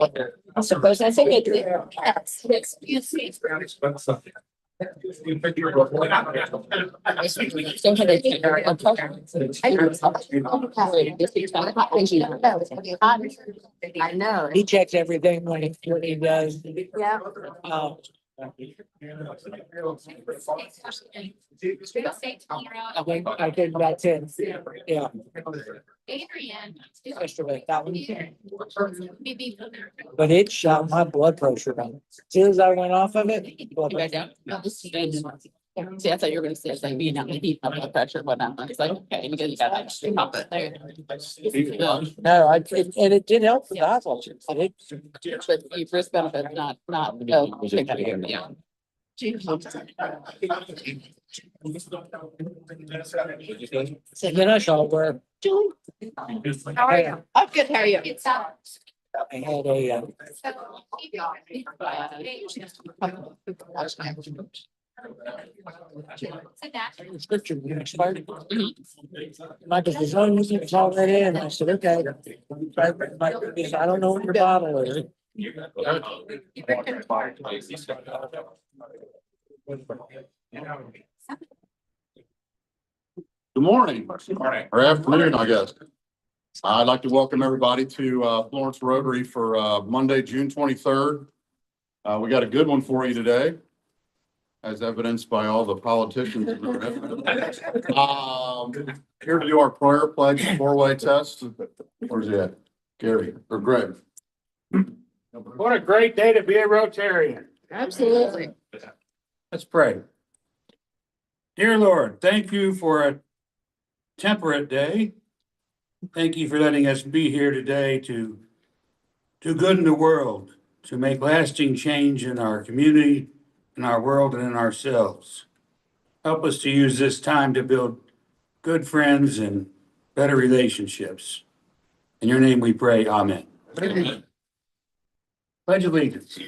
I suppose I think it. I know. He checks everything when he does. Yeah. I think that's it. Yeah. Adrian. Yesterday, that one. But it shot my blood pressure down. As soon as I went off of it. blood pressure- See, I thought you were gonna say it's like being out the heat, my blood pressure, but I'm like, okay, because you got like pop it there. No, and it did help with eye function. It- But you risk benefit, not. Yeah. And then I saw where How are you? I'm good, how are you? I had a, prescription expired. Michael says, oh, you can call that in. I said, okay. Michael says, I don't know what your bottle is. Good morning. Or afternoon, I guess. I'd like to welcome everybody to Florence Rotary for Monday, June 23rd. We got a good one for you today, as evidenced by all the politicians. Here to do our prayer pledge, four-way test. Where's he at? Gary or Greg? What a great day to be a Rotarian. Absolutely. Let's pray. Dear Lord, thank you for a temperate day. Thank you for letting us be here today to do good in the world, to make lasting change in our community, in our world, and in ourselves. Help us to use this time to build good friends and better relationships. In your name we pray, amen. Amen. Pledge allegiance.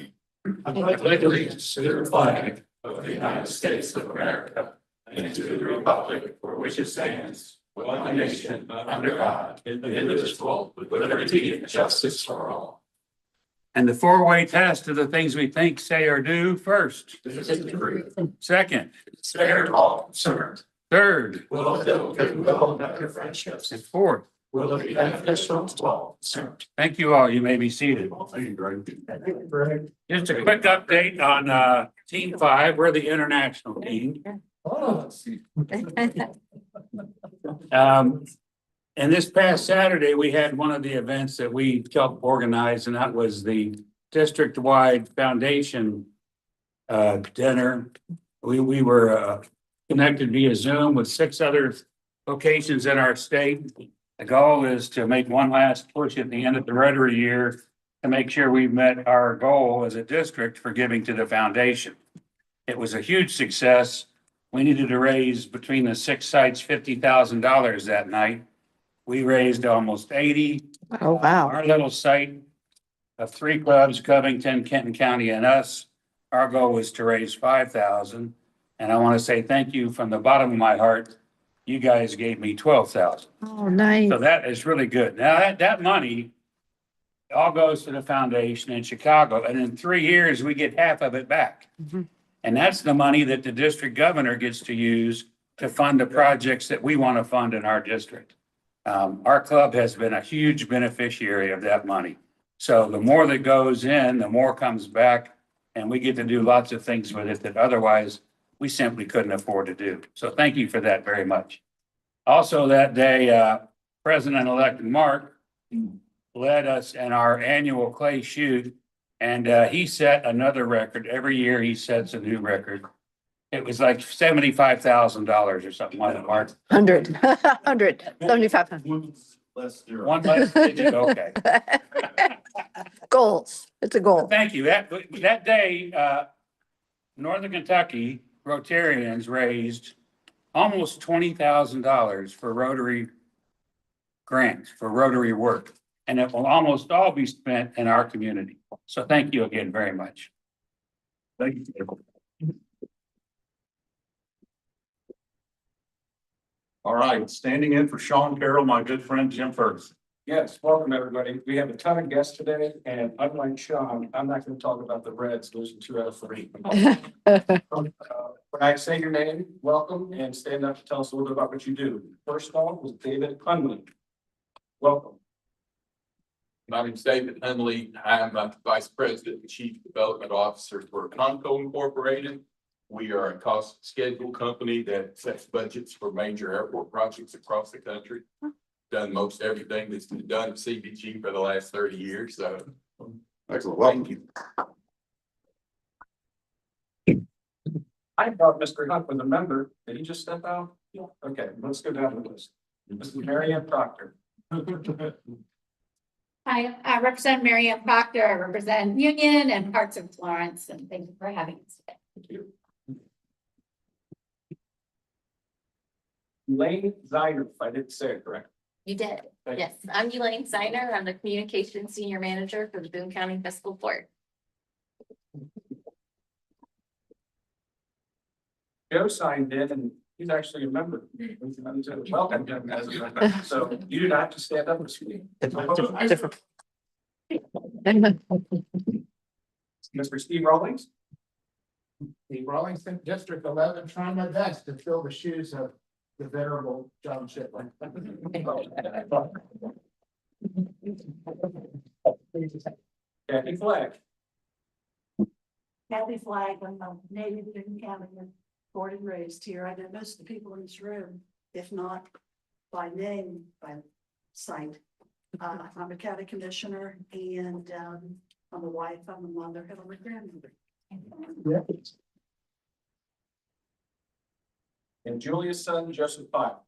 I pledge allegiance to the flag of the United States of America and to the republic for which it stands, one nation, under God, indivisible, with liberty and justice for all. And the four-way test of the things we think, say, or do first. This is the truth. Second. It's fair to all concerned. Third. Will build goodwill and better friendships. And fourth. Will it be beneficial to all concerned? Thank you all. You may be seated. Thank you, Greg. Just a quick update on Team 5. We're the international team. And this past Saturday, we had one of the events that we helped organize, and that was the district-wide foundation dinner. We were connected via Zoom with 6 other locations in our state. The goal is to make one last push at the end of the Rotary year to make sure we've met our goal as a district for giving to the foundation. It was a huge success. We needed to raise between the 6 sites $50,000 that night. We raised almost 80. Oh, wow. Our little site of 3 clubs, Covington, Kenton County, and us, our goal was to raise 5,000. And I want to say thank you from the bottom of my heart. You guys gave me 12,000. Oh, nice. So that is really good. Now that money all goes to the foundation in Chicago, and in 3 years, we get half of it back. Mhm. And that's the money that the district governor gets to use to fund the projects that we want to fund in our district. Our club has been a huge beneficiary of that money. So the more that goes in, the more comes back, and we get to do lots of things with it that otherwise we simply couldn't afford to do. So thank you for that very much. Also that day, President-elect Mark led us in our annual clay shoot, and he set another record. Every year he sets a new record. It was like $75,000 or something like that, Mark. 75. One less digit, okay. Goals. It's a goal. Thank you. That day, Northern Kentucky Rotarians raised almost $20,000 for Rotary grants, for Rotary work. And it will almost all be spent in our community. So thank you again very much. Thank you. All right, standing in for Sean Carroll, my good friend Jim Ferguson. Yes, welcome, everybody. We have a ton of guests today, and unlike Sean, I'm not going to talk about the Reds losing 2 out of 3. When I say your name, welcome, and stand up to tell us a little bit about what you do. First of all, was David Hunley. Welcome. My name's David Henley. I'm a Vice President and Chief Development Officer for Conco Incorporated. We are a cost schedule company that sets budgets for major airport projects across the country. Done most everything that's been done at CBG for the last 30 years, so. Excellent. Welcome. I thought Mr. Hunt was a member. Did he just step out? Yeah. Okay, let's go down the list. Mrs. Mary Ann Proctor. Hi, I represent Mary Ann Proctor. I represent Union and parts of Florence, and thank you for having us today. Thank you. Elaine Zyder, if I didn't say it correct. You did. Thank you. Yes, I'm Elaine Steiner. I'm the Communications Senior Manager for the Boone County Fiscal Court. Joe signed in and he's actually a member. Welcome, Joe, as a member. So you do not have to stand up and speak. Different. Mr. Steve Rawlings. The Rawlington District 11, trying my best to fill the shoes of the venerable John Shipley. Kathy Flagg. Kathy Flagg, I'm a native Boone County, born and raised here. I know most of the people in this room, if not by name, by sight. I'm a county commissioner and I'm a wife, I'm a mother, and I'm a grandmother. And Julia's son, Joseph Pyle.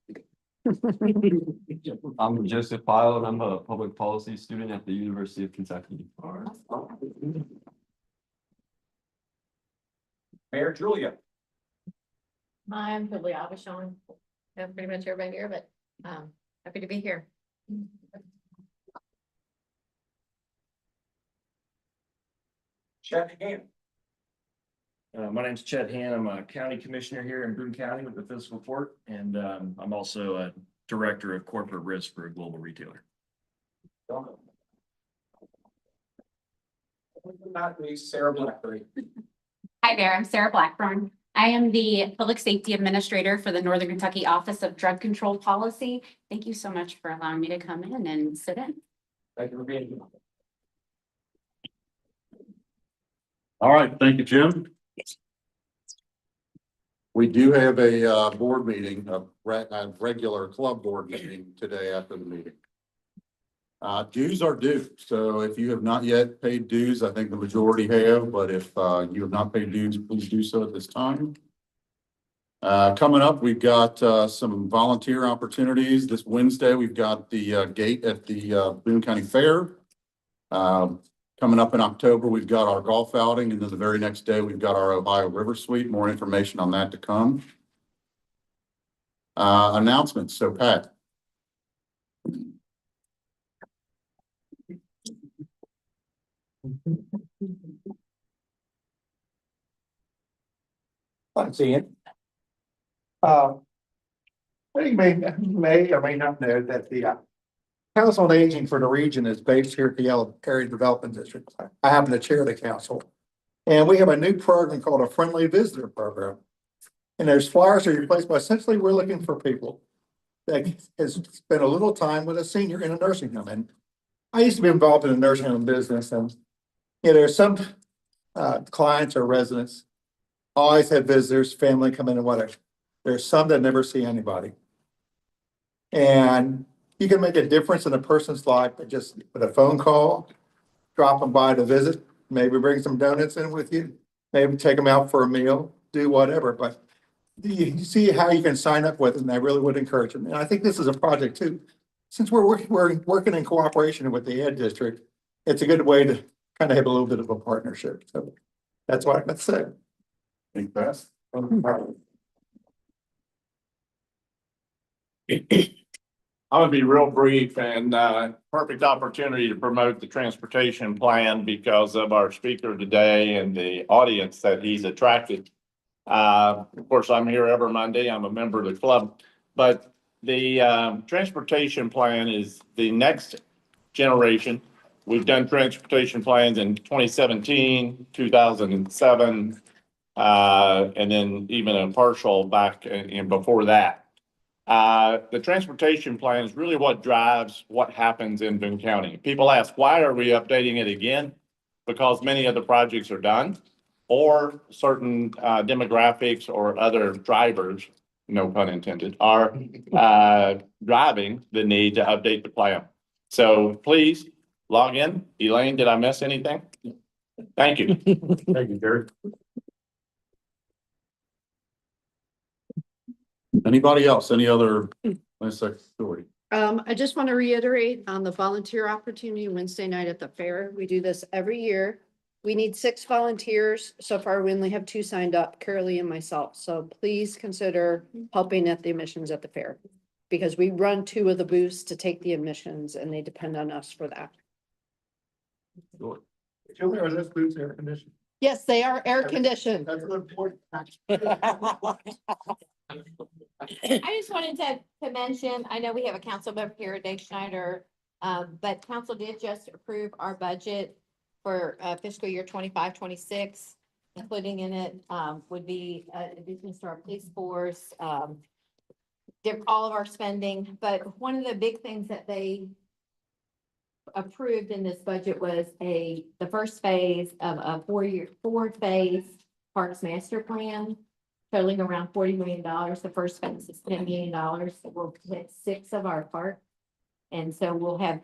I'm Joseph Pyle and I'm a public policy student at the University of Kentucky. Mayor Julia. I'm Julie Abishon. Know pretty much everybody here, but happy to be here. Chad Ham. My name's Chet Han. I'm a county commissioner here in Boone County with the fiscal court, and I'm also a director of corporate risk for a global retailer. Not me, Sarah Blackberry. Hi there, I'm Sarah Blackburn. I am the Public Safety Administrator for the Northern Kentucky Office of Drug Control Policy. Thank you so much for allowing me to come in and sit in. Thank you for being here. All right, thank you, Jim. We do have a board meeting, a regular club board meeting today after the meeting. Dues are due, so if you have not yet paid dues, I think the majority have, but if you have not paid dues, please do so at this time. Coming up, we've got some volunteer opportunities. This Wednesday, we've got the gate at the Boone County Fair. Coming up in October, we've got our golf outing, and then the very next day, we've got our Ohio River Suite. More information on that to come. Announcements. So Pat. I'm seeing. You may or may not know that the Council on Aging for the region is based here at the Area Development District. I happen to chair the council. And we have a new program called a Friendly Visitor Program. And there's flyers that are placed, but essentially we're looking for people that has spent a little time with a senior in a nursing home. And I used to be involved in the nursing home business, and there's some clients or residents always have visitors, family come in and whatever. There's some that never see anybody. And you can make a difference in a person's life by just with a phone call, drop them by to visit, maybe bring some donuts in with you, maybe take them out for a meal, do whatever. But you see how you can sign up with it, and I really would encourage them. And I think this is a project too. Since we're working in cooperation with the Ed District, it's a good way to kind of have a little bit of a partnership. So that's what I got to say. Think fast. I'm gonna be real brief and perfect opportunity to promote the transportation plan because of our speaker today and the audience that he's attracted. Of course, I'm here every Monday. I'm a member of the club, but the transportation plan is the next generation. We've done transportation plans in 2017, 2007, and then even a partial back in before that. The transportation plan is really what drives what happens in Boone County. People ask, why are we updating it again? Because many of the projects are done, or certain demographics or other drivers, no pun intended, are driving the need to update the plan. So please log in. Elaine, did I miss anything? Thank you. Thank you, Jerry. Anybody else? Any other story? I just want to reiterate on the volunteer opportunity Wednesday night at the fair. We do this every year. We need 6 volunteers. So far, we only have 2 signed up, Carolee and myself. So please consider helping at the admissions at the fair. Because we run 2 of the booths to take the admissions and they depend on us for that. Are those booths air conditioned? Yes, they are air conditioned. That's important. I just wanted to mention, I know we have a council member here, Dave Schneider, but council did just approve our budget for fiscal year 25-26, including in it would be additions to our police force, all of our spending. But one of the big things that they approved in this budget was the first phase of a 4-phase parks master plan, totaling around $40 million. The first phase is $10 million. We'll hit 6 of our parks. And so we'll have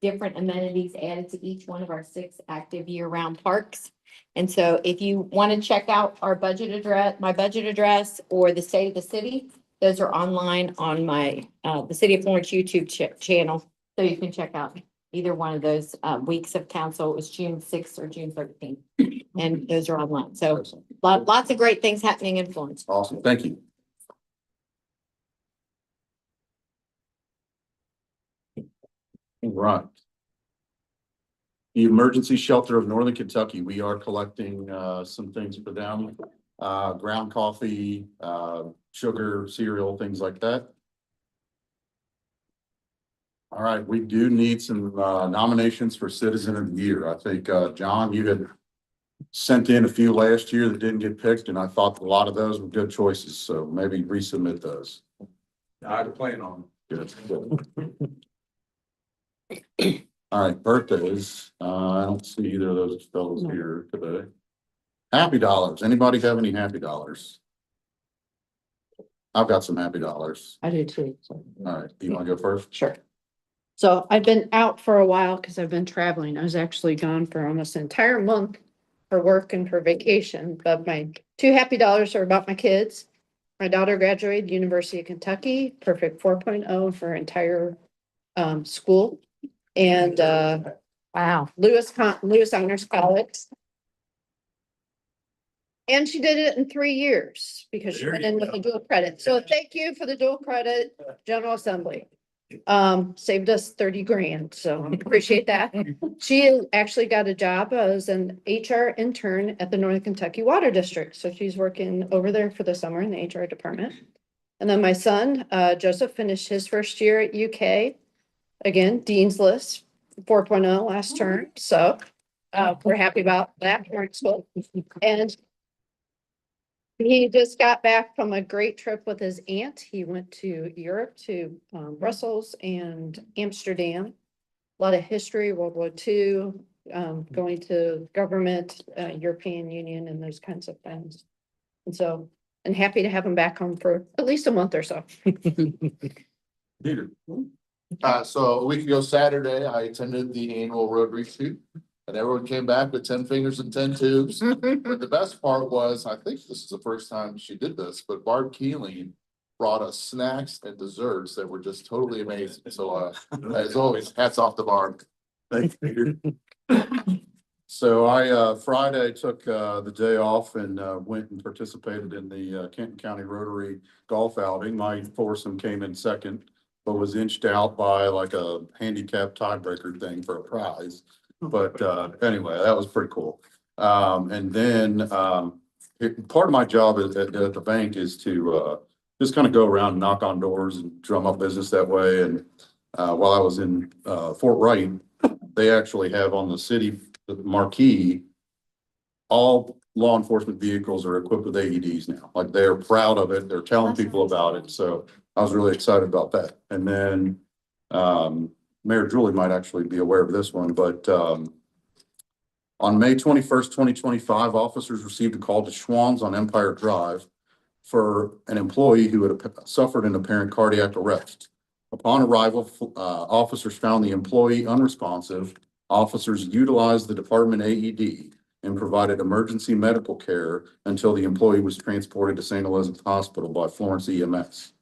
different amenities added to each one of our 6 active year-round parks. And so if you want to check out our budget address, my budget address, or the state of the city, those are online on my the City of Florence YouTube channel. So you can check out either one of those weeks of council. It was June 6th or June 13th. And those are online. So lots of great things happening in Florence. Awesome. Thank you. Right. The Emergency Shelter of Northern Kentucky, we are collecting some things for them. Ground coffee, sugar, cereal, things like that. All right, we do need some nominations for Citizen of the Year. I think, John, you had sent in a few last year that didn't get picked, and I thought a lot of those were good choices, so maybe resubmit those. I plan on. Good. All right, birthdays. I don't see either of those fellows here today. Happy dollars. Anybody have any happy dollars? I've got some happy dollars. I do too. All right, you want to go first? Sure. So I've been out for a while because I've been traveling. I was actually gone for almost an entire month for work and for vacation. But my 2 happy dollars are about my kids. My daughter graduated University of Kentucky, perfect 4.0 for her entire school. And wow, Lewis Honors College. And she did it in 3 years because she went in with a dual credit. So thank you for the dual credit, General Assembly. Saved us 30 grand. So appreciate that. She actually got a job as an HR intern at the Northern Kentucky Water District. So she's working over there for the summer in the HR department. And then my son, Joseph, finished his first year at UK. Again, Dean's List, 4.0 last term. So we're happy about that. And he just got back from a great trip with his aunt. He went to Europe, to Brussels and Amsterdam. A lot of history, World War II, going to government, European Union and those kinds of things. And so I'm happy to have him back home for at least a month or so. Peter. So a week ago Saturday, I attended the annual Rotary shoot. And everyone came back with 10 fingers and 10 tubes. But the best part was, I think this is the first time she did this, but Barb Keeling brought us snacks and desserts that were just totally amazing. So as always, hats off to Barb. Thanks, Peter. So I Friday took the day off and went and participated in the Kenton County Rotary golf outing. My foursome came in second, but was inched out by like a handicap tiebreaker thing for a prize. But anyway, that was pretty cool. And then part of my job at the bank is to just kind of go around and knock on doors and drum up business that way. And while I was in Fort Wright, they actually have on the city marquee, all law enforcement vehicles are equipped with AEDs now. Like they're proud of it. They're telling people about it. So I was really excited about that. And then Mayor Julie might actually be aware of this one, but on May 21st, 2025, officers received a call to Schwann's on Empire Drive for an employee who had suffered an apparent cardiac arrest. Upon arrival, officers found the employee unresponsive. Officers utilized the department AED and provided emergency medical care until the employee was transported to St. Elizabeth Hospital by Florence EMS.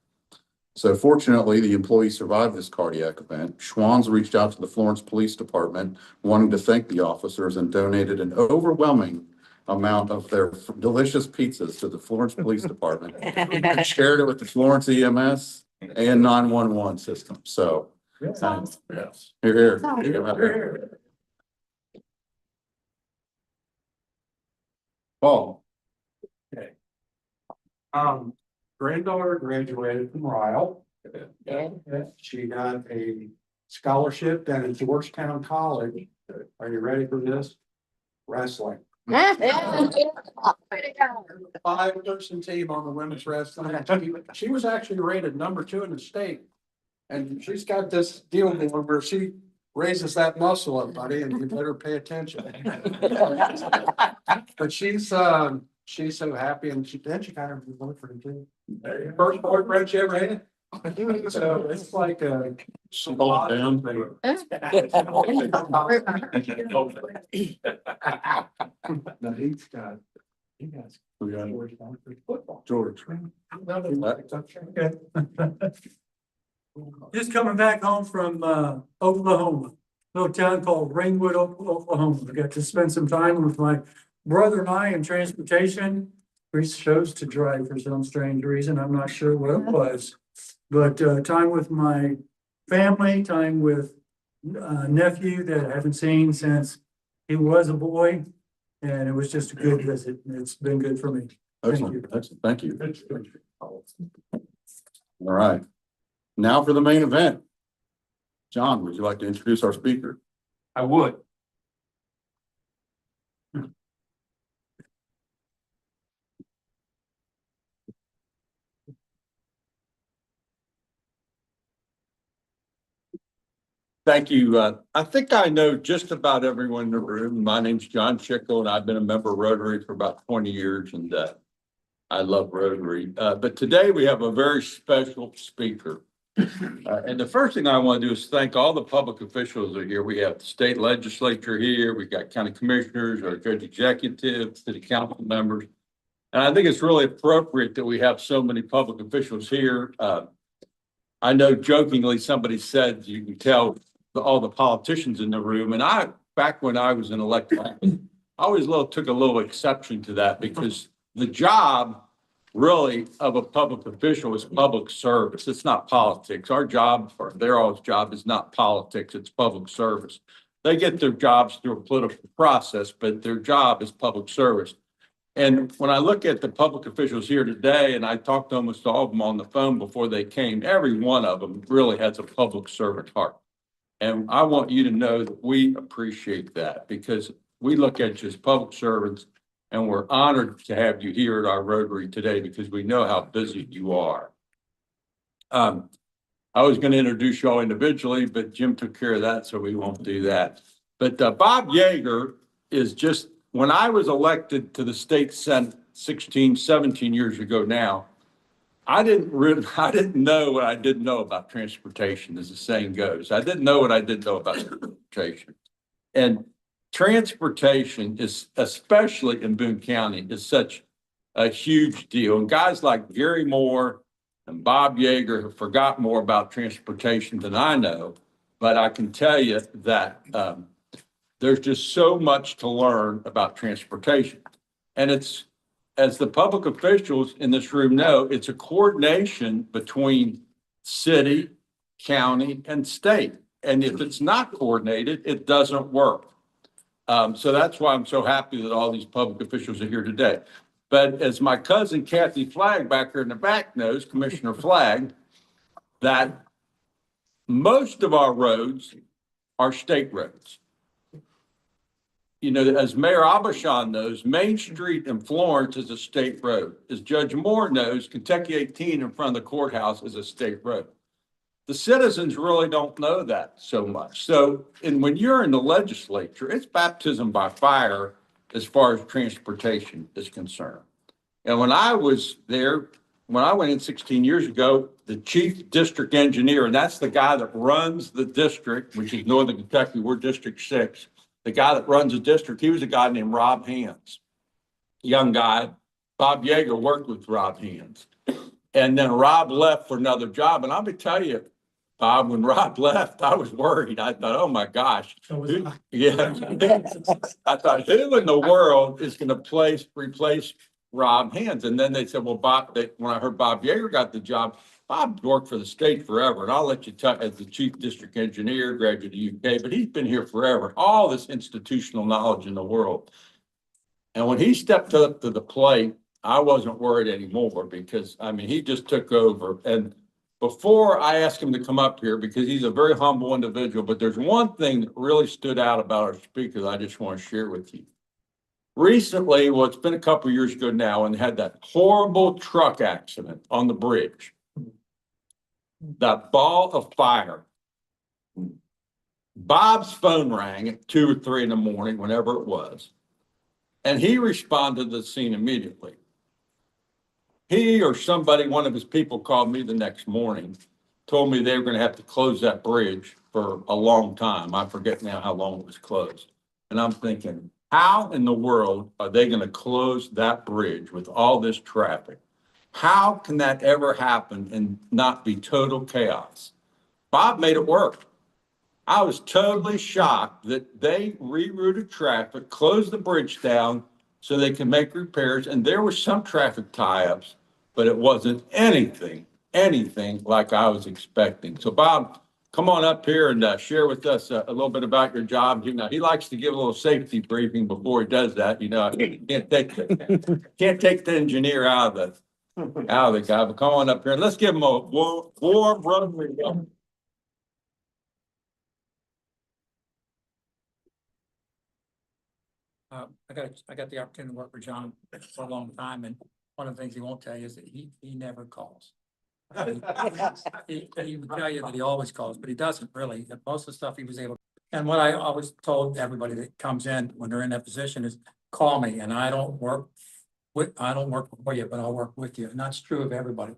So fortunately, the employee survived this cardiac event. Schwann's reached out to the Florence Police Department, wanting to thank the officers, and donated an overwhelming amount of their delicious pizzas to the Florence Police Department and shared it with the Florence EMS and 911 system. So Yes. here, here. Paul. Granddaughter graduated from Ryle. She got a scholarship down at Georgetown College. Are you ready for this? Wrestling. 5-person team on the women's wrestling team. She was actually rated #2 in the state. And she's got this deal going where she raises that muscle up, buddy, and you better pay attention. But she's so happy, and she kind of boyfriend too. First boyfriend she ever had. So it's like a. Slow it down. No, he's got. We got Football. George. Just coming back home from Oklahoma, little town called Ringwood, Oklahoma. I got to spend some time with my brother and I in transportation. We chose to drive for some strange reason. I'm not sure what it was. But time with my family, time with nephew that I haven't seen since he was a boy. And it was just a good visit. It's been good for me. Excellent. Excellent. Thank you. All right. Now for the main event. John, would you like to introduce our speaker? I would. Thank you. I think I know just about everyone in the room. My name's John Chickle, and I've been a member of Rotary for about 20 years, and I love Rotary. But today we have a very special speaker. And the first thing I want to do is thank all the public officials that are here. We have the state legislature here. We've got county commissioners, our judge executive, city council members. And I think it's really appropriate that we have so many public officials here. I know jokingly somebody said you can tell all the politicians in the room. And back when I was an elected, I always took a little exception to that, because the job really of a public official is public service. It's not politics. Our job, or their all's job, is not politics. It's public service. They get their jobs through a political process, but their job is public service. And when I look at the public officials here today, and I talked to almost all of them on the phone before they came, every one of them really has a public servant heart. And I want you to know that we appreciate that, because we look at you as public servants, and we're honored to have you here at our Rotary today, because we know how busy you are. I was going to introduce you all individually, but Jim took care of that, so we won't do that. But Bob Yeager is just, when I was elected to the state Senate 16, 17 years ago now, I didn't know what I didn't know about transportation, as the saying goes. I didn't know what I didn't know about transportation. And transportation is, especially in Boone County, is such a huge deal. And guys like Gary Moore and Bob Yeager have forgot more about transportation than I know. But I can tell you that there's just so much to learn about transportation. And it's, as the public officials in this room know, it's a coordination between city, county, and state. And if it's not coordinated, it doesn't work. So that's why I'm so happy that all these public officials are here today. But as my cousin Kathy Flagg back here in the back knows, Commissioner Flagg, that most of our roads are state roads. you know, as Mayor Abashan knows, Main Street in Florence is a state road. As Judge Moore knows, Kentucky 18 in front of the courthouse is a state road. The citizens really don't know that so much. So, and when you're in the legislature, it's baptism by fire as far as transportation is concerned. And when I was there, when I went in 16 years ago, the chief district engineer, and that's the guy that runs the district, which is Northern Kentucky, we're District 6. The guy that runs the district, he was a guy named Rob Hands, young guy. Bob Yeager worked with Rob Hands. And then Rob left for another job. And I'm going to tell you, Bob, when Rob left, I was worried. I thought, oh my gosh. Yeah. I thought, who in the world is going to replace Rob Hands? And then they said, well, Bob, when I heard Bob Yeager got the job, Bob worked for the state forever. And I'll let you tell, as the chief district engineer, graduate of the UK, but he's been here forever. All this institutional knowledge in the world. And when he stepped up to the plate, I wasn't worried anymore because, I mean, he just took over. And before I asked him to come up here, because he's a very humble individual, but there's one thing that really stood out about our speakers I just want to share with you. Recently, well, it's been a couple of years ago now, and had that horrible truck accident on the bridge. That ball of fire. Bob's phone rang at 2 or 3 in the morning, whenever it was, and he responded to the scene immediately. He or somebody, one of his people, called me the next morning, told me they were going to have to close that bridge for a long time. I forget now how long it was closed. And I'm thinking, how in the world are they going to close that bridge with all this traffic? How can that ever happen and not be total chaos? Bob made it work. I was totally shocked that they rerouted traffic, closed the bridge down so they can make repairs. And there were some traffic tie-ups, but it wasn't anything like I was expecting. So Bob, come on up here and share with us a little bit about your job. You know, he likes to give a little safety briefing before he does that. You know, can't take the engineer out of the guy, but come on up here and let's give him a warm welcome. I got the opportunity to work for John for a long time, and one of the things he won't tell you is that he never calls. He would tell you that he always calls, but he doesn't really. Most of the stuff he was able. And what I always told everybody that comes in when they're in that position is call me, and I don't work for you, but I'll work with you. And that's true of everybody.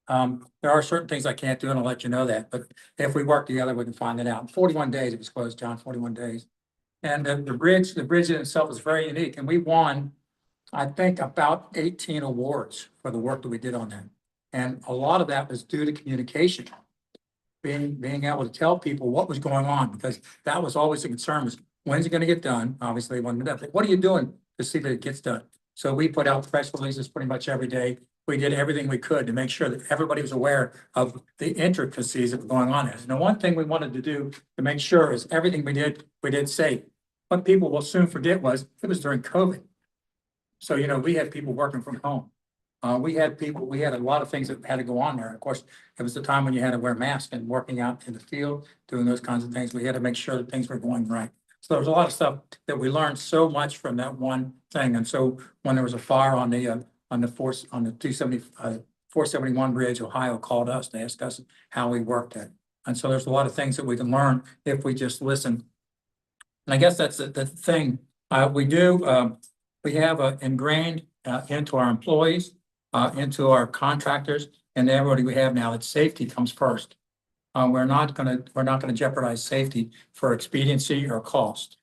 There are certain things I can't do, and I'll let you know that. But if we work together, we can find it out. In 41 days, it was closed, John, 41 days. And the bridge in itself is very unique, and we won, I think, about 18 awards for the work that we did on that. And a lot of that was due to communication, being able to tell people what was going on, because that was always a concern, was when's it going to get done? Obviously, when what are you doing to see that it gets done? So we put out press releases pretty much every day. We did everything we could to make sure that everybody was aware of the intricacies that were going on there. And the one thing we wanted to do to make sure is everything we did safe. What people will soon forget was it was during COVID. So, you know, we had people working from home. We had a lot of things that had to go on there. Of course, it was the time when you had to wear masks and working out in the field, doing those kinds of things. We had to make sure that things were going right. So there was a lot of stuff that we learned so much from that one thing. And so when there was a fire on the 471 bridge, Ohio called us to ask us how we worked it. And so there's a lot of things that we can learn if we just listen. And I guess that's the thing we have ingrained into our employees, into our contractors, and everybody we have now that safety comes first. We're not gonna jeopardize safety for expediency or cost.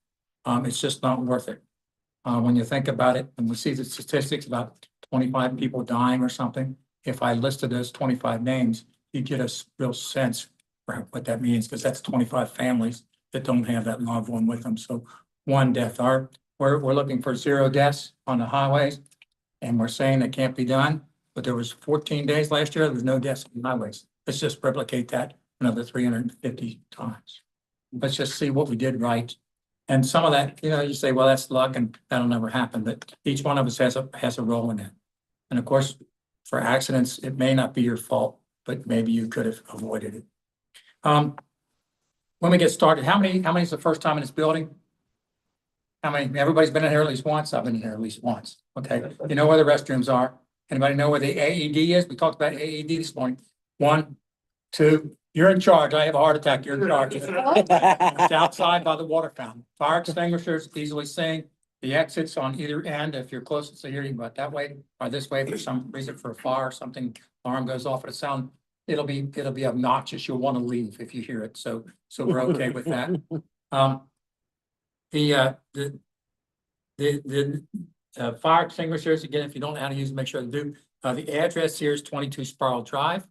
It's just not worth it. When you think about it, and we see the statistics about 25 people dying or something, if I listed those 25 names, you get a real sense for what that means, because that's 25 families that don't have that loved one with them. So one death. We're looking for 0 deaths on the highways, and we're saying it can't be done. But there was 14 days last year, there was no deaths on the highways. Let's just replicate that another 350 times. Let's just see what we did right. And some of that, you know, you say, well, that's luck and that'll never happen. But each one of us has a role in it. And of course, for accidents, it may not be your fault, but maybe you could have avoided it. When we get started, how many is the first time in this building? I mean, everybody's been in here at least once. I've been in here at least once. Okay, you know where the restrooms are? Anybody know where the AED is? We talked about AED this morning. 1, 2, you're in charge. I have a heart attack. You're in charge. It's outside by the water fountain. Fire extinguishers easily seen. The exits on either end, if you're closest to here, you can go that way or this way for some reason for a fire, something, alarm goes off at a sound. It'll be obnoxious. You'll want to leave if you hear it. So we're okay with that. The fire extinguishers, again, if you don't know how to use them, make sure to do. The address here is 22 Sparrow Drive.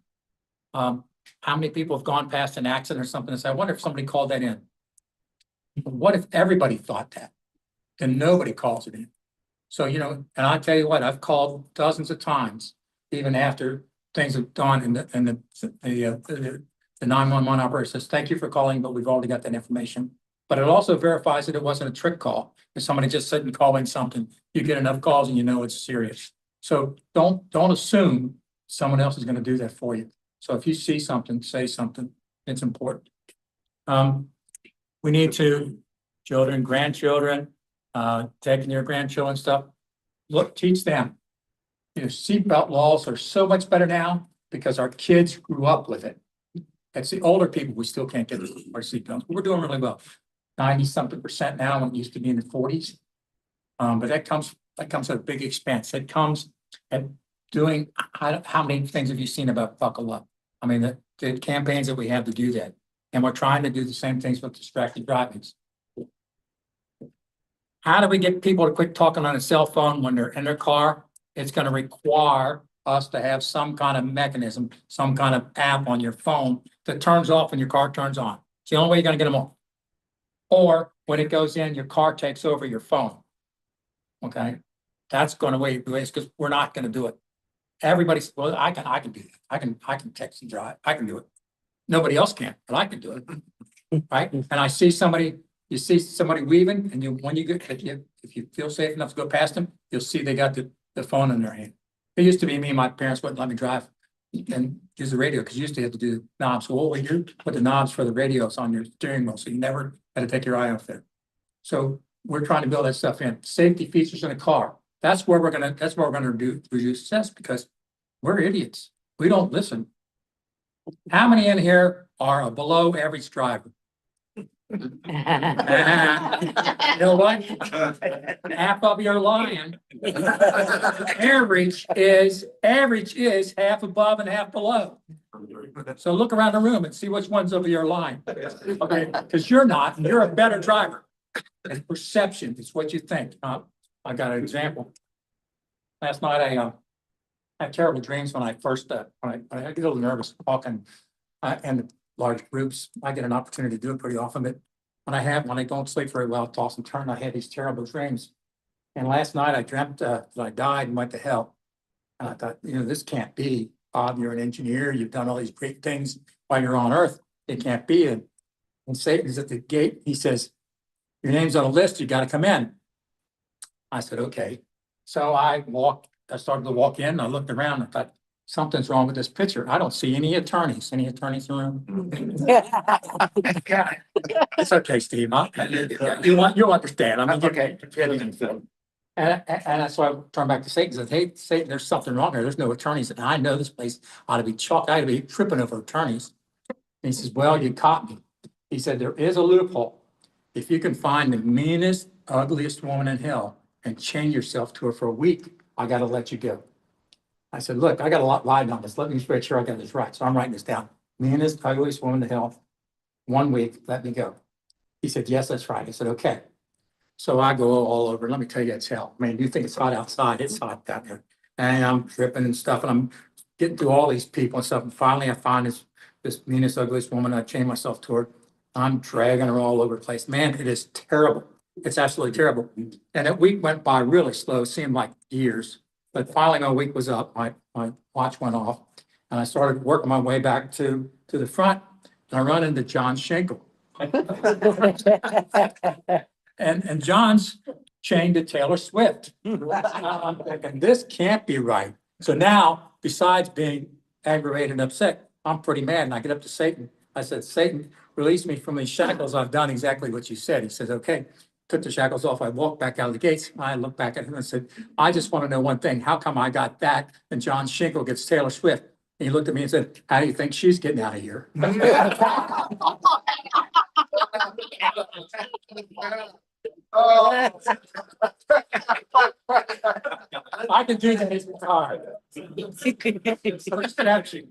How many people have gone past an accident or something and say, I wonder if somebody called that in? What if everybody thought that? And nobody calls it in. So, you know, and I tell you what, I've called dozens of times, even after things have gone and the 911 operator says, thank you for calling, but we've already got that information. But it also verifies that it wasn't a trick call. If somebody just sitting calling something, you get enough calls and you know it's serious. So don't assume someone else is going to do that for you. So if you see something, say something. It's important. We need to, children, grandchildren, taking your grandchildren stuff. Look, teach them. You know, seatbelt laws are so much better now because our kids grew up with it. It's the older people we still can't get our seatbelts. We're doing really well. 90-something% now when it used to be in the 40s. But that comes at a big expense. It comes at doing, how many things have you seen about buckle up? I mean, the campaigns that we have to do that. And we're trying to do the same things with distracted drivings. How do we get people to quit talking on a cell phone when they're in their car? It's going to require us to have some kind of mechanism, some kind of app on your phone that turns off when your car turns on. It's the only way you're going to get them off. Or when it goes in, your car takes over your phone. Okay, that's going to wait because we're not going to do it. Everybody's, well, I can do that. I can text and drive. I can do it. Nobody else can, but I can do it. Right? And I see somebody, you see somebody weaving, and when you get, if you feel safe enough to go past them, you'll see they got the phone in their hand. It used to be me and my parents wouldn't let me drive and use the radio because you used to have to do knobs. So what we do, put the knobs for the radios on your steering wheel, so you never had to take your eye off there. So we're trying to build that stuff in. Safety features in a car. That's where we're gonna do reduce success because we're idiots. We don't listen. How many in here are a below average driver? You know what? Half of you are lying. Average is half above and half below. So look around the room and see which ones of you are lying. Okay, because you're not, you're a better driver. It's perception, it's what you think. I got an example. Last night I had terrible dreams when I first when I get a little nervous talking and large groups. I get an opportunity to do it pretty often, but when I don't sleep very well, toss and turn, I had these terrible dreams. And last night I dreamt that I died and went to hell. And I thought, you know, this can't be. Bob, you're an engineer. You've done all these great things while you're on Earth. It can't be. And Satan's at the gate. He says, your name's on a list. You got to come in. I said, okay. So I started to walk in. I looked around. I thought, something's wrong with this picture. I don't see any attorneys. Any attorneys in the room? It's okay, Steve. You'll understand. I mean, okay. And so I turned back to Satan and said, hey, Satan, there's something wrong here. There's no attorneys. And I know this place ought to be chalked. I ought to be tripping over attorneys. And he says, well, you caught me. He said, there is a loophole. If you can find the meanest, ugliest woman in hell and chain yourself to her for a week, I got to let you go. I said, look, I got a lot lying on this. Let me make sure I got this right. So I'm writing this down. Meanest, ugliest woman in hell, 1 week, let me go. He said, yes, that's right. I said, okay. So I go all over. Let me tell you, it's hell. I mean, you think it's hot outside? It's hot down there. And I'm dripping and stuff. And I'm getting through all these people and stuff. And finally, I find this meanest, ugliest woman. I chain myself to her. I'm dragging her all over the place. Man, it is terrible. It's absolutely terrible. And that week went by really slow. Seemed like years. But finally, my week was up. My watch went off. And I started working my way back to the front. And I run into John Schenkel. And John's chained to Taylor Swift. I'm thinking, this can't be right. So now, besides being aggravated and upset, I'm pretty mad. And I get up to Satan. I said, Satan, release me from these shackles. I've done exactly what you said. He says, okay. took the shackles off. I walked back out of the gates. I looked back at him and said, I just want to know one thing. How come I got that and John Schinkel gets Taylor Swift? And he looked at me and said, how do you think she's getting out of here? I can do that as a car. Perception,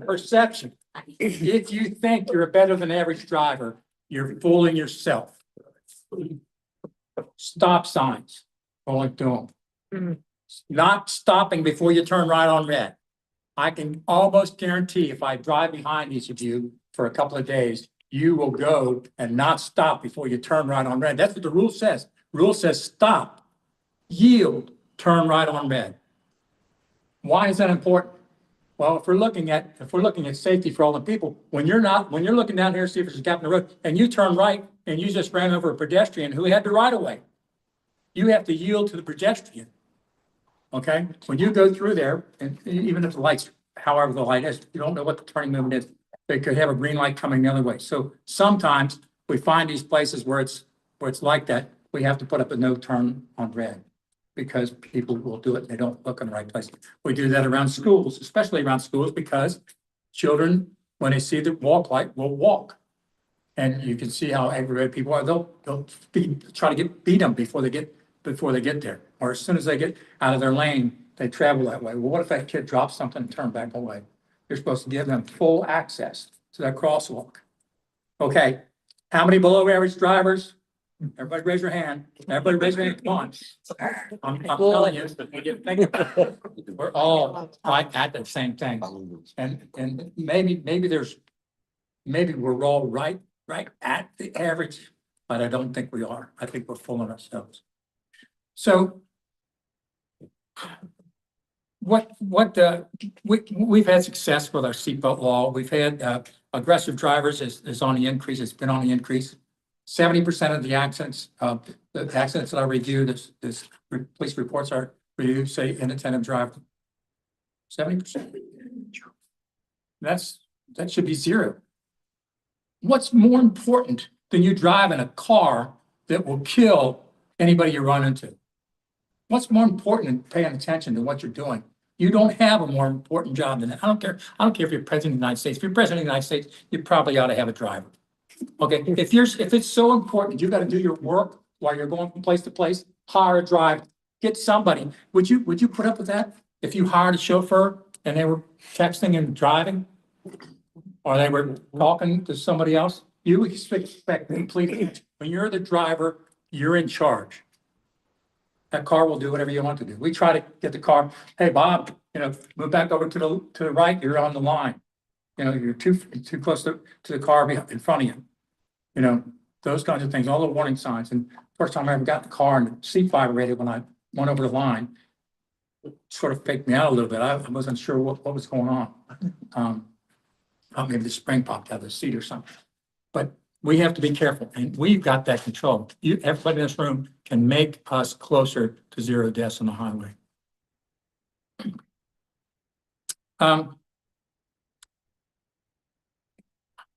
perception. If you think you're a better than average driver, you're fooling yourself. Stop signs, going through them. Not stopping before you turn right on red. I can almost guarantee if I drive behind each of you for a couple of days, you will go and not stop before you turn right on red. That's what the rule says. Rule says stop, yield, turn right on red. Why is that important? Well, if we're looking at safety for all the people, when you're looking down here to see if there's a gap in the road and you turn right and you just ran over a pedestrian who had the right of way, you have to yield to the pedestrian. Okay, when you go through there, and even if the lights, however the light is, you don't know what the turning movement is. They could have a green light coming the other way. So sometimes we find these places where it's like that. We have to put up a no turn on red because people will do it. They don't look in the right place. We do that around schools, especially around schools, because children, when they see the walk light, will walk. And you can see how aggravated people are. They'll try to beat them before they get there. Or as soon as they get out of their lane, they travel that way. Well, what if that kid drops something and turns back away? You're supposed to give them full access to that crosswalk. Okay, how many below average drivers? Everybody raise your hand. Everybody raise your hand. Come on. I'm telling you, when you think about it, we're all like at the same thing. And maybe we're all right at the average, but I don't think we are. I think we're fooling ourselves. So we've had success with our seatbelt law. We've had aggressive drivers is on the increase. It's been on the increase. 70% of the accidents that I review, this police reports are reviewed, say inattentive driver. 70%. That should be zero. What's more important than you driving a car that will kill anybody you run into? What's more important than paying attention to what you're doing? You don't have a more important job than that. I don't care if you're president of the United States. If you're president of the United States, you probably ought to have a driver. Okay, if it's so important, you got to do your work while you're going from place to place, hire a driver, get somebody. Would you put up with that if you hired a chauffeur and they were texting and driving? Or they were talking to somebody else? You expect complete, when you're the driver, you're in charge. That car will do whatever you want to do. We try to get the car, hey, Bob, move back over to the right, you're on the line. You're too close to the car in front of you. Those kinds of things, all the warning signs. And first time I ever got in the car and the seat vibrated when I went over the line, it sort of faked me out a little bit. I wasn't sure what was going on. Maybe the spring popped out of the seat or something. But we have to be careful, and we've got that control. Everybody in this room can make us closer to zero deaths on the highway.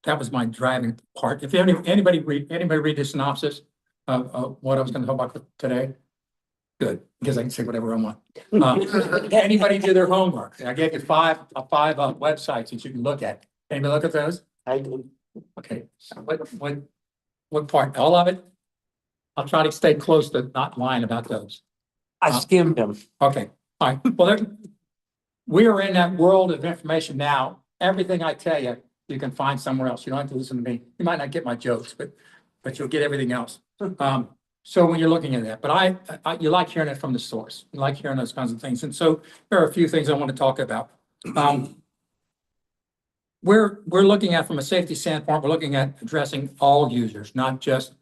That was my driving part. If anybody read the synopsis of what I was going to talk about today, good, because I can say whatever I want. Anybody do their homework? I gave you five websites that you can look at. Anybody look at those? I do. Okay, so what part? All of it? I'll try to stay close to not lying about those. I skimmed them. Okay, all right. Well, we are in that world of information now. Everything I tell you, you can find somewhere else. You don't have to listen to me. You might not get my jokes, but you'll get everything else. So when you're looking at that, but you like hearing it from the source. You like hearing those kinds of things. And so there are a few things I want to talk about. We're looking at, from a safety standpoint, we're looking at addressing all users, not just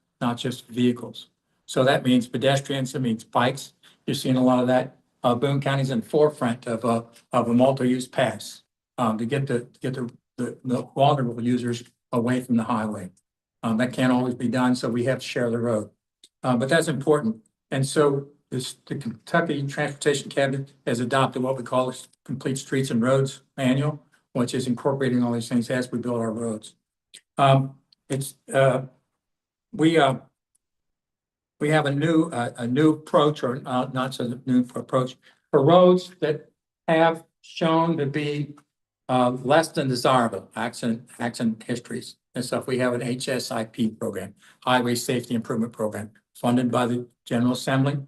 vehicles. So that means pedestrians, it means bikes. You're seeing a lot of that. Boone County's in the forefront of a multi-use pass to get the vulnerable users away from the highway. That can't always be done, so we have to share the road. But that's important. And so the Kentucky Transportation Cabinet has adopted what we call a Complete Streets and Roads Manual, which is incorporating all these things as we build our roads. we have a new approach, or not so new approach, for roads that have shown to be less than desirable accident histories. And so if we have an HSIP program, Highway Safety Improvement Program, funded by the General Assembly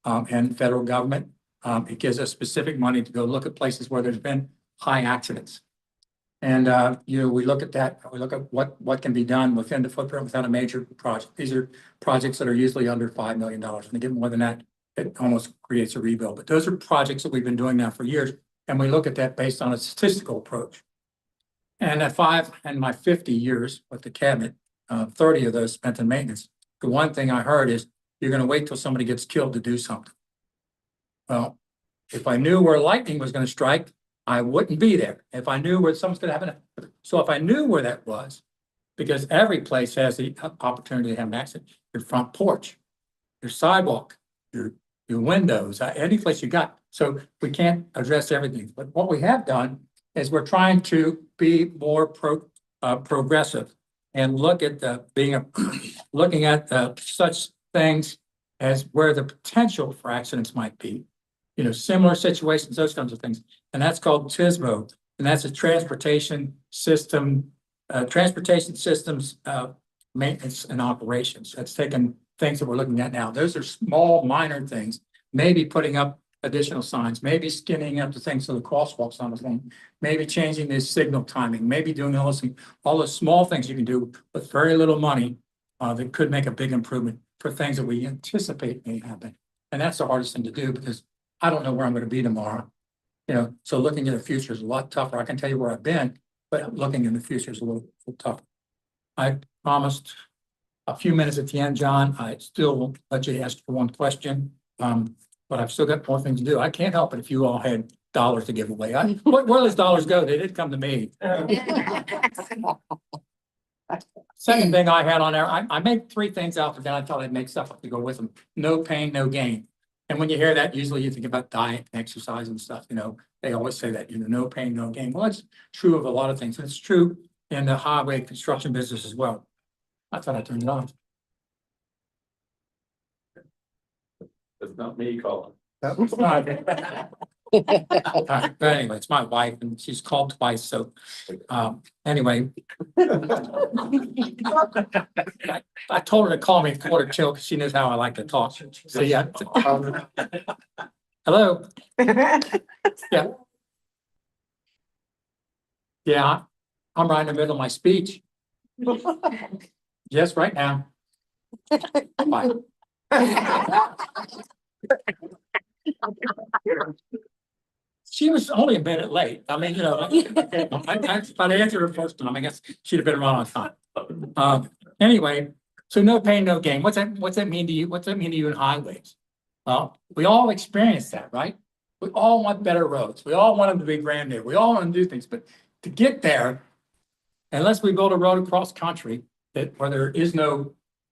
and federal government. It gives us specific money to go look at places where there's been high accidents. And we look at that, we look at what can be done within the footprint without a major project. These are projects that are usually under $5 million. When they get more than that, it almost creates a rebuild. But those are projects that we've been doing now for years. And we look at that based on a statistical approach. And at my 50 years with the cabinet, 30 of those spent in maintenance. The one thing I heard is you're going to wait till somebody gets killed to do something. Well, if I knew where lightning was going to strike, I wouldn't be there. If I knew where something's going to happen. So if I knew where that was, because every place has the opportunity to have an accident, your front porch, your sidewalk, your windows, any place you got. So we can't address everything. But what we have done is we're trying to be more progressive and look at looking at such things as where the potential for accidents might be. Similar situations, those kinds of things. And that's called TSBO. And that's a transportation systems maintenance and operations. That's taken things that we're looking at now. Those are small, minor things. Maybe putting up additional signs, maybe skinning up the things so the crosswalks on the thing, maybe changing the signal timing, maybe doing all the small things you can do with very little money that could make a big improvement for things that we anticipate may happen. And that's the hardest thing to do because I don't know where I'm going to be tomorrow. So looking in the future is a lot tougher. I can tell you where I've been, but looking in the future is a little tougher. I promised a few minutes at the end, John. I still won't let you ask for one question. But I've still got more things to do. I can't help it if you all had dollars to give away. Where those dollars go? They didn't come to me. Second thing I had on there, I made 3 things out, but then I thought I'd make stuff up to go with them. No pain, no gain. And when you hear that, usually you think about diet and exercise and stuff. They always say that, no pain, no gain. Well, it's true of a lot of things. It's true in the highway construction business as well. I thought I turned it on. It's not me calling. That was But anyway, it's my wife and she's called twice. So anyway. I told her to call me at 1:45 because she knows how I like to talk. So yeah. Hello. Yeah. Yeah, I'm right in the middle of my speech. Yes, right now. Bye. She was only a minute late. I mean, if I'd answered her first time, I guess she'd have been around on time. Anyway, so no pain, no gain. What's that mean to you? What's that mean to you in highways? Well, we all experience that, right? We all want better roads. We all want them to be brand new. We all want to do things, but to get there, unless we build a road across country where there is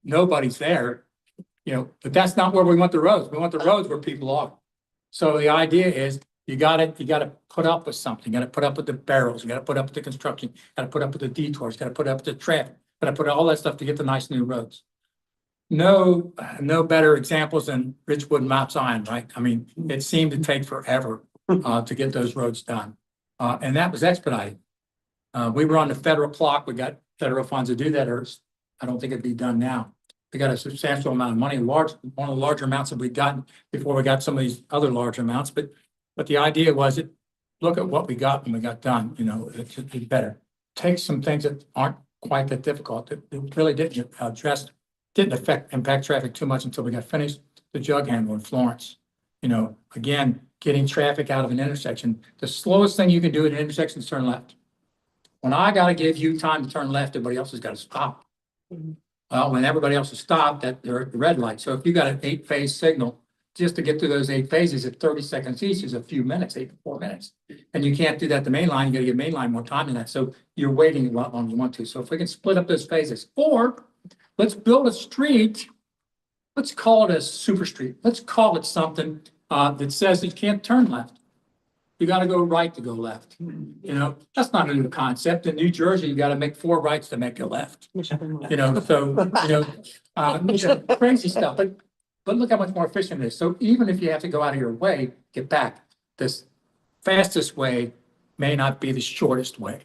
nobody's there, but that's not where we want the roads. We want the roads where people are. So the idea is you gotta put up with something. You gotta put up with the barrels. You gotta put up with the construction. You gotta put up with the detours. You gotta put up with the traffic. You gotta put all that stuff to get the nice new roads. No better examples than Richwood and Mount Zion, right? I mean, it seemed to take forever to get those roads done. And that was expedited. We were on the federal clock. We got federal funds to do that, or I don't think it'd be done now. We got a substantial amount of money, one of the larger amounts that we'd gotten before we got some of these other large amounts. But the idea was look at what we got when we got done, it should be better. Take some things that aren't quite that difficult. It really didn't impact traffic too much until we got finished. The jug handle in Florence, again, getting traffic out of an intersection. The slowest thing you can do at an intersection is turn left. When I got to give you time to turn left, everybody else has got to stop. Well, when everybody else has stopped, they're at the red light. So if you got an 8-phase signal, just to get through those 8 phases at 30 seconds each is a few minutes, 8 to 4 minutes. And you can't do that the main line. You got to give main line more time than that. So you're waiting a lot longer than you want to. So if we can split up those phases, or let's build a street. Let's call it a super street. Let's call it something that says you can't turn left. You got to go right to go left. That's not a new concept. In New Jersey, you got to make 4 rights to make a left. Crazy stuff. But but look how much more efficient it is. So even if you have to go out of your way, to get back, this fastest way may not be the shortest way.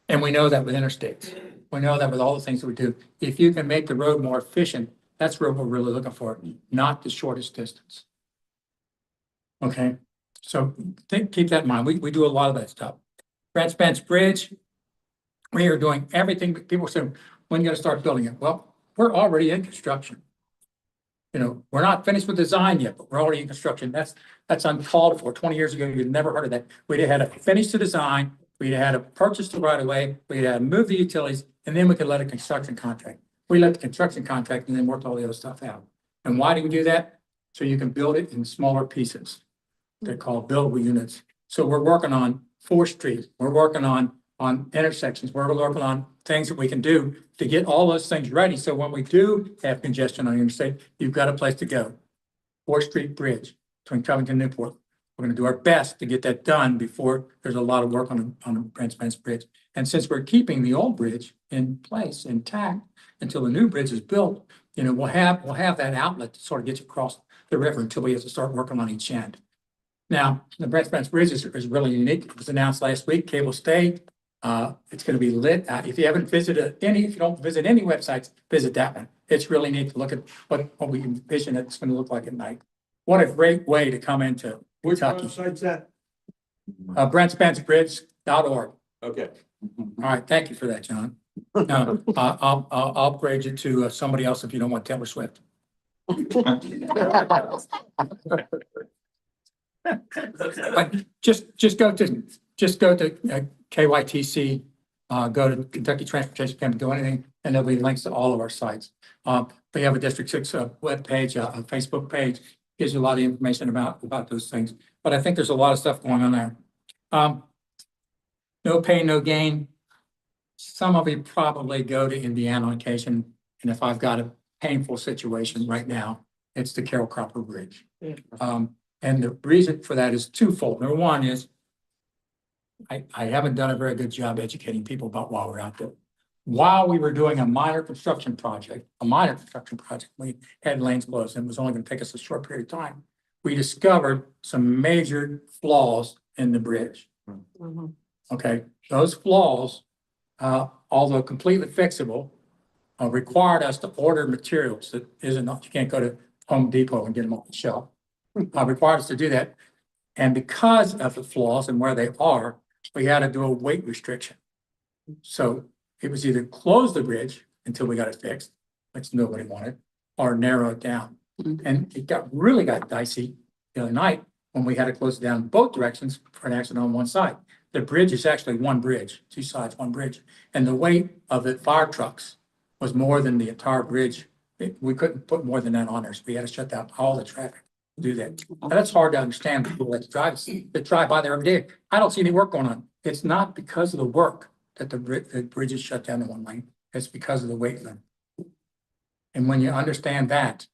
And we know that with interstates. We know that with all the things that we do. If you can make the road more efficient, that's what we're really looking for, not the shortest distance. Okay, so keep that in mind. We do a lot of that stuff. Grant Spence Bridge, we are doing everything. People say, when are you gonna start building it? Well, we're already in construction. You know, we're not finished with design yet, but we're already in construction. That's uncalled for. 20 years ago, you'd never heard of that. We'd had to finish the design, we'd had to purchase the right of way, we'd had to move the utilities, and then we could let a construction contract. We let the construction contract and then worked all the other stuff out. And why do we do that? So you can build it in smaller pieces. They're called buildable units. So we're working on 4th Street. We're working on intersections. We're working on things that we can do to get all those things ready. So when we do have congestion on the interstate, you've got a place to go. 4th Street Bridge between Covington and Newport. We're going to do our best to get that done before there's a lot of work on the Grant Spence Bridge. And since we're keeping the old bridge in place, intact, until the new bridge is built, you know, we'll have that outlet to sort of get you across the river until we have to start working on each end. Now, the Grant Spence Bridge is really unique. It was announced last week, cable stay. It's going to be lit. If you don't visit any websites, visit that one. It's really neat to look at what we envision it's going to look like at night. What a great way to come into Kentucky. Which website's that? GrantSpenceBridge.org. Okay. All right, thank you for that, John. I'll upgrade you to somebody else if you don't want Taylor Swift. But just go to KYTC, go to Kentucky Transportation Campaign, do anything, and there'll be links to all of our sites. We have a District 6 webpage, a Facebook page, gives you a lot of information about those things. But I think there's a lot of stuff going on there. No pain, no gain. Some of you probably go to Indiana on occasion, and if I've got a painful situation right now, it's the Carroll Cropper Bridge. And the reason for that is twofold. Number one is I haven't done a very good job educating people about why we're out there. While we were doing a minor construction project, we had lanes closed and it was only going to take us a short period of time. We discovered some major flaws in the bridge. Okay, those flaws, although completely fixable, required us to order materials that you can't go to Home Depot and get them off the shelf. Required us to do that. And because of the flaws and where they are, we had to do a weight restriction. So it was either close the bridge until we got it fixed, which nobody wanted, or narrow it down. And it really got dicey the other night when we had to close it down both directions for an accident on one side. The bridge is actually one bridge, 2 sides, one bridge. And the weight of the fire trucks was more than the entire bridge. We couldn't put more than that on there, so we had to shut down all the traffic to do that. And that's hard to understand for people that drive by there every day. I don't see any work going on. It's not because of the work that the bridge is shut down in one lane. It's because of the weight limit. And when you understand that,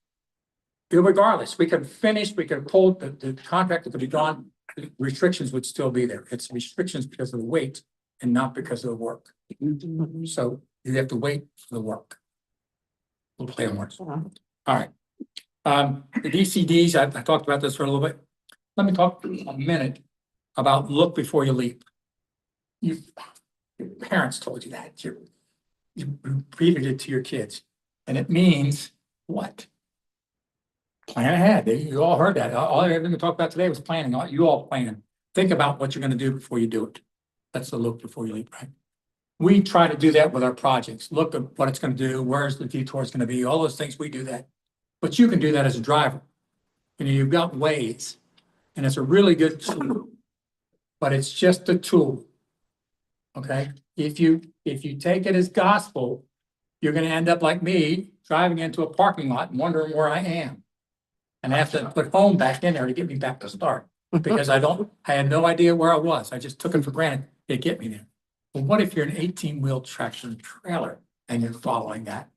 regardless, we could have pulled the contract that could be gone, the restrictions would still be there. It's restrictions because of the weight and not because of the work. So you have to wait for the work. We'll play on words. All right. The DCDs, I talked about this for a little bit. Let me talk a minute about look before you leap. Your parents told you that. You repeated it to your kids. And it means what? Plan ahead. You all heard that. All everything we talked about today was planning. You all plan. Think about what you're going to do before you do it. That's the look before you leap, right? We try to do that with our projects. Look at what it's going to do. Where's the detour is going to be? All those things, we do that. But you can do that as a driver. You know, you've got Waze, and it's a really good tool, but it's just a tool. Okay? If you take it as gospel, you're going to end up like me, driving into a parking lot and wondering where I am. And I have to put home back in there to get me back to start because I had no idea where I was. I just took it for granted to get me there. Well, what if you're an 18-wheel traction trailer and you're following that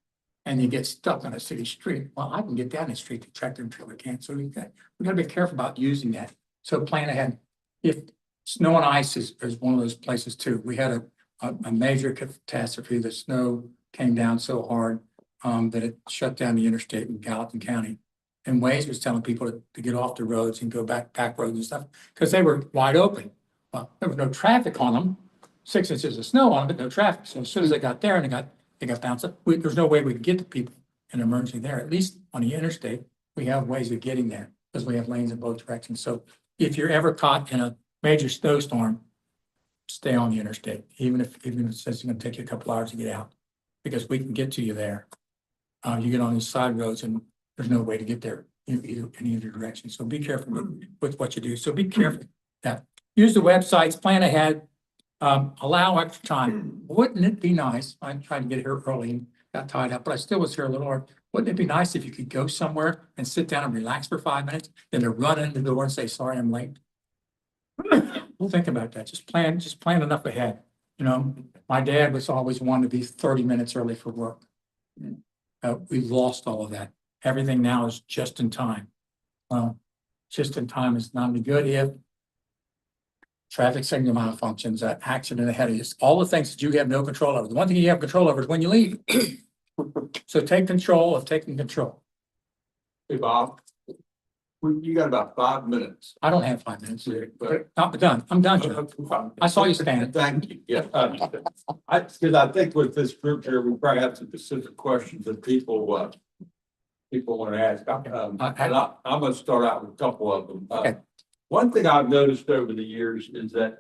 and you get stuck on a city street? Well, I can get down the street, the tractor and trailer can't. So we got to be careful about using that. So plan ahead. If snow and ice is one of those places too. We had a major catastrophe. The snow came down so hard that it shut down the interstate in Gallatin County. And Waze was telling people to get off the roads and go back roads and stuff, because they were wide open. Well, there was no traffic on them, 6 inches of snow on them, but no traffic. So as soon as they got there and they got bounced up, there's no way we could get the people in emergency there. At least on the interstate, we have ways of getting there because we have lanes in both directions. So if you're ever caught in a major snowstorm, stay on the interstate, even if it says it's gonna take you a couple hours to get out, because we can get to you there. You get on these side roads and there's no way to get there in either direction. So be careful with what you do. So be careful that use the websites, plan ahead, allow extra time. Wouldn't it be nice? I tried to get here early and got tied up, but I still was here a little early. Wouldn't it be nice if you could go somewhere and sit down and relax for 5 minutes, then to run in the door and say, sorry, I'm late? We'll think about that. Just plan enough ahead. You know, my dad was always one to be 30 minutes early for work. We've lost all of that. Everything now is just in time. Well, just in time is not any good if traffic signal malfunctions, an accident ahead of you, all the things that you have no control over. The one thing you have control over is when you leave. So take control of taking control. Hey, Bob. You got about 5 minutes. I don't have 5 minutes, but not done. I'm done, Joe. I saw you stand. Thank you. Yeah. Because I think with this group here, we probably have some specific questions that people want to ask. And I'm gonna start out with a couple of them. Okay. One thing I've noticed over the years is that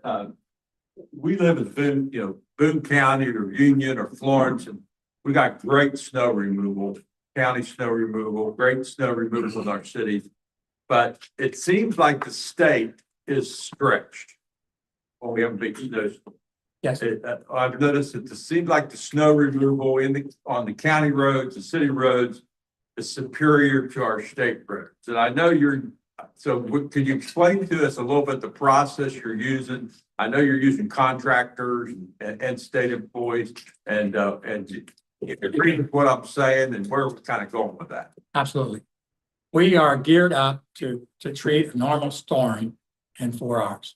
we live in Boone County or Union or Florence, and we got great snow removal, county snow removal, great snow removal in our cities. But it seems like the state is stretched. Well, we haven't been those. Yes. I've noticed that it seems like the snow removal on the county roads, the city roads, is superior to our state roads. And I know could you explain to us a little bit the process you're using? I know you're using contractors and state employees, and if you agree with what I'm saying, and where we're kind of going with that. Absolutely. We are geared up to treat a normal storm in 4 hours.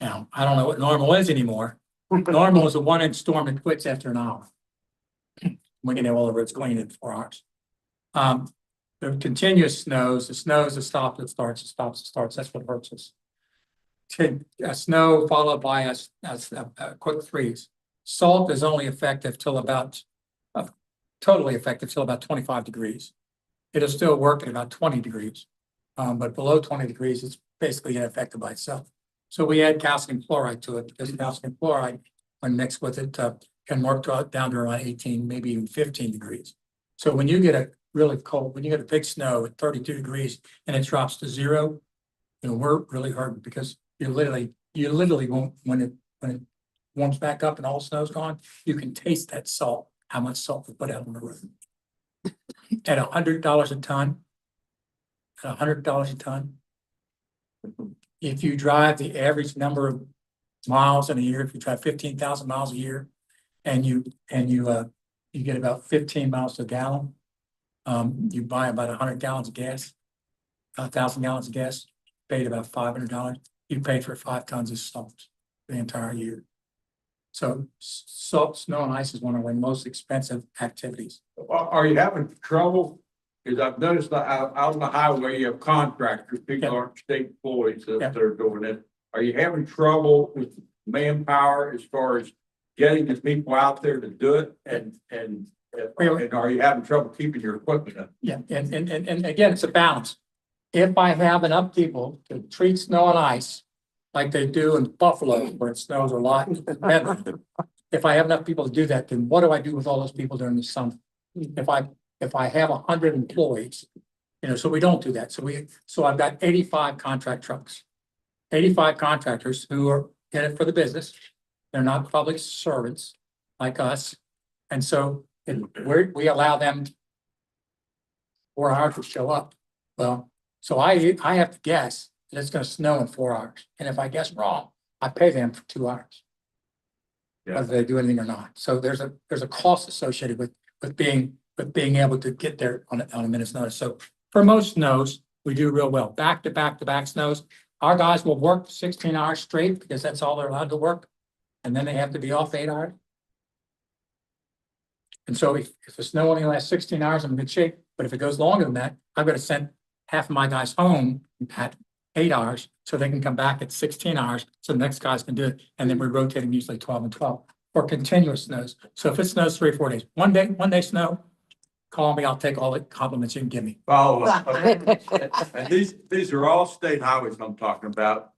Now, I don't know what normal is anymore. Normal is a 1-inch storm that quits after an hour. We can have all the roads clean in 4 hours. The continuous snows, the snows that stop, that starts, that stops, that starts, that's what hurts us. Snow followed by a quick freeze. Salt is only effective till about, totally effective till about 25 degrees. It'll still work at about 20 degrees, but below 20 degrees, it's basically ineffective by itself. So we add calcium chloride to it, because calcium chloride, when mixed with it, can work down to around 18, maybe even 15 degrees. So when you get a really cold, when you get a big snow at 32 degrees and it drops to 0, we're really hurting, because you literally won't, when it warms back up and all the snow's gone, you can taste that salt, how much salt we put out on the road. At $100 a ton, if you drive the average number of miles in a year, if you drive 15,000 miles a year, and you get about 15 miles to a gallon, you buy about 100 gallons of gas, 1,000 gallons of gas, paid about $500. You paid for 5 tons of salt the entire year. So salt, snow, and ice is one of our most expensive activities. Are you having trouble? Because I've noticed that out on the highway, you have contractors, people aren't state employees that are doing it. Are you having trouble with manpower as far as getting the people out there to do it? And are you having trouble keeping your equipment up? Yeah, and again, it's a balance. If I have enough people to treat snow and ice like they do in Buffalo, where it snows a lot, if I have enough people to do that, then what do I do with all those people during the summer? If I have 100 employees, so we don't do that. So I've got 85 contract trucks, 85 contractors who are in it for the business. They're not public servants like us. And so we allow them 4 hours to show up. Well, so I have to guess that it's going to snow in 4 hours. And if I guess wrong, I pay them for 2 hours. Whether they do anything or not. So there's a cost associated with being able to get there on a minute's notice. So for most snows, we do real well. Back to back snows, our guys will work 16 hours straight, because that's all they're allowed to work. And then they have to be off 8 hours. And so if the snow only lasts 16 hours, I'm in good shape. But if it goes longer than that, I've got to send half of my guys home at 8 hours so they can come back at 16 hours. So the next guys can do it. And then we rotate them usually 12 and 12 or continuous snows. So if it snows 3 or 4 days, one day snow, call me. I'll take all the compliments you can give me. Follow up. And these are all state highways I'm talking about.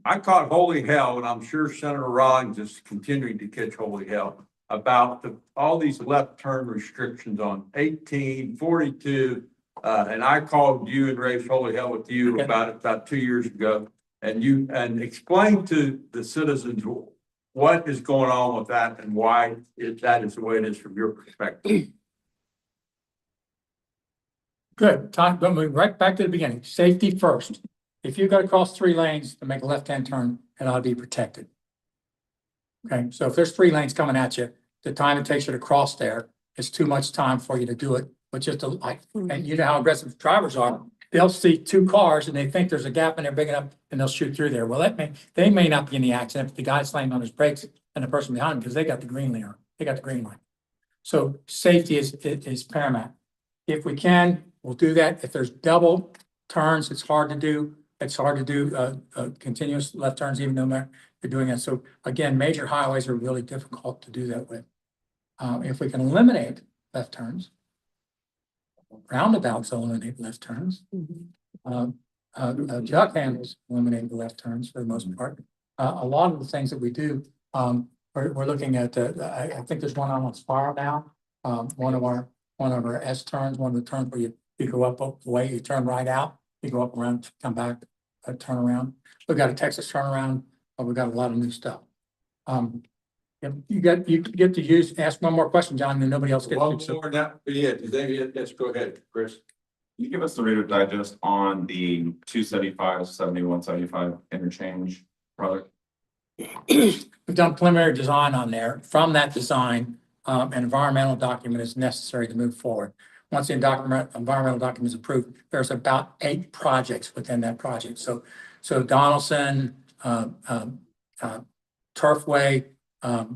I caught holy hell, and I'm sure Senator Rollins is continuing to catch holy hell about all these left turn restrictions on 18, 42. And I called you and raised holy hell with you about 2 years ago. And explained to the citizens what is going on with that and why that is the way it is from your perspective. Good. But moving right back to the beginning, safety first. If you've got to cross 3 lanes to make a left-hand turn, it ought to be protected. Okay, so if there's 3 lanes coming at you, the time it takes you to cross there is too much time for you to do it with just a light. And you know how aggressive drivers are. They'll see 2 cars and they think there's a gap and they're big enough and they'll shoot through there. Well, they may not be in the accident if the guy's slamming on his brakes and the person behind him because they got the green light. They got the green light. So safety is paramount. If we can, we'll do that. If there's double turns, it's hard to do. It's hard to do continuous left turns, even though you're doing that. So again, major highways are really difficult to do that with. If we can eliminate left turns, roundabouts eliminate left turns. Jug handles eliminate the left turns for the most part. A lot of the things that we do, we're looking at. I think there's one on Spiral now. One of our S turns, one of the turns where you go up the way, you turn right out, you go up around, come back, turn around. We've got a Texas turnaround, but we've got a lot of new stuff. You get to ask one more question, John, and then nobody else gets. One more, that be it. Let's go ahead, Chris. Can you give us the Reader's Digest on the 275, 7175 interchange product? We've done preliminary design on there. From that design, an environmental document is necessary to move forward. Once the environmental document is approved, there's about 8 projects within that project. So Donaldson, Turfway,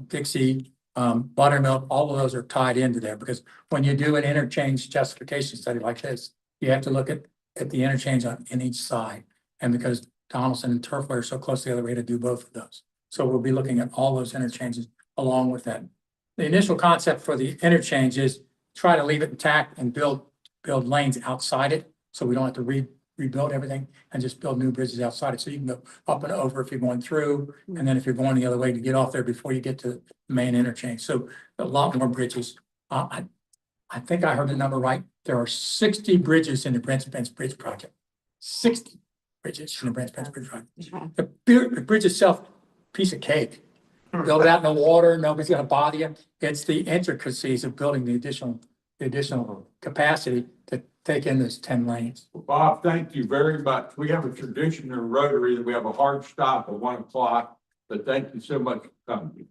Dixie, Buttermilk, all of those are tied into there because when you do an interchange justification study like this, you have to look at the interchange in each side. And because Donaldson and Turfway are so close together, we had to do both of those. So we'll be looking at all those interchanges along with that. The initial concept for the interchange is try to leave it intact and build lanes outside it. So we don't have to rebuild everything and just build new bridges outside it. So you can go up and over if you're going through. And then if you're going the other way to get off there before you get to the main interchange. So a lot more bridges. I think I heard the number right. There are 60 bridges in the Brent Spence Bridge project. 60 bridges in the Brent Spence Bridge project. The bridge itself, piece of cake. Build it out in the water, nobody's gonna bother you. It's the intricacies of building the additional capacity to take in those 10 lanes. Bob, thank you very much. We have a tradition in Rotary that we have a hard stop at 1 o'clock, but thank you so much for coming.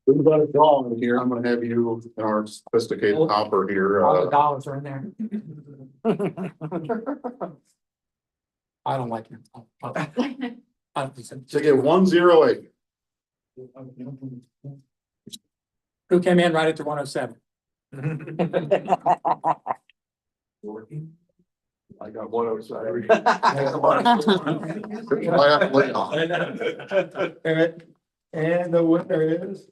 We've got a dog here. I'm gonna have you in our sophisticated hopper here. All the dollars are in there. I don't like him. Ticket 108. Who came in right at the 107? I got 107. And the winner is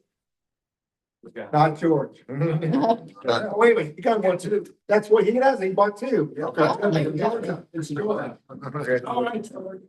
not George. Wait a minute, you got 1 too. That's what he does. He bought 2. Okay. It's George. All right, George.